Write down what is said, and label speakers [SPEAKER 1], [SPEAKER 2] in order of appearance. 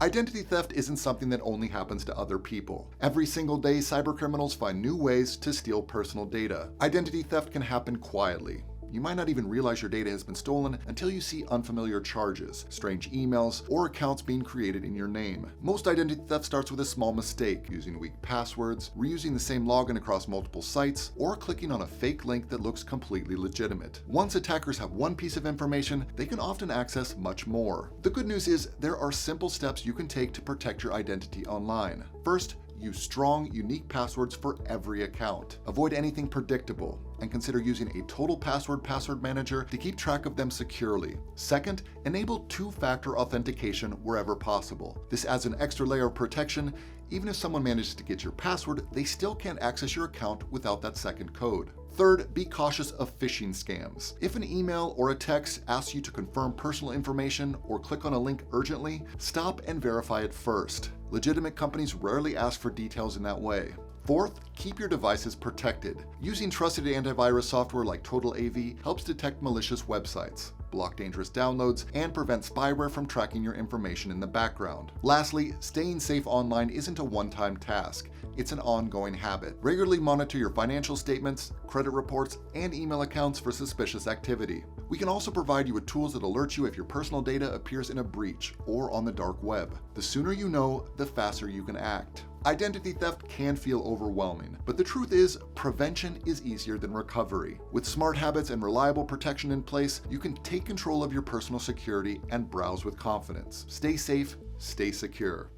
[SPEAKER 1] Identity theft isn't something that only happens to other people. Every single day, cybercriminals find new ways to steal personal data. Identity theft can happen quietly. You might not even realize your data has been stolen until you see unfamiliar charges, strange emails, or accounts being created in your name. Most identity theft starts with a small mistake, using weak passwords, reusing the same login across multiple sites, or clicking on a fake link that looks completely legitimate. Once attackers have one piece of information, they can often access much more. The good news is there are simple steps you can take to protect your identity online. First, use strong, unique passwords for every account. Avoid anything predictable, and consider using a total password manager to keep track of them securely. Second, enable two-factor authentication wherever possible. This adds an extra layer of protection. Even if someone manages to get your password, they still can't access your account without that second code. Third, be cautious of phishing scams. If an email or a text asks you to confirm personal information or click on a link urgently, stop and verify it first. Legitimate companies rarely ask for details in that way. Fourth, keep your devices protected. Using trusted antivirus software like TotalAV helps detect malicious websites, block dangerous downloads, and prevent spyware from tracking your information in the background. Lastly, staying safe online isn't a one-time task. It's an ongoing habit. Regularly monitor your financial statements, credit reports, and email accounts for suspicious activity. We can also provide you with tools that alert you if your personal data appears in a breach or on the dark web. The sooner you know, the faster you can act. Identity theft can feel overwhelming, but the truth is, prevention is easier than recovery. With smart habits and reliable protection in place, you can take control of your personal security and browse with confidence. Stay safe, stay secure.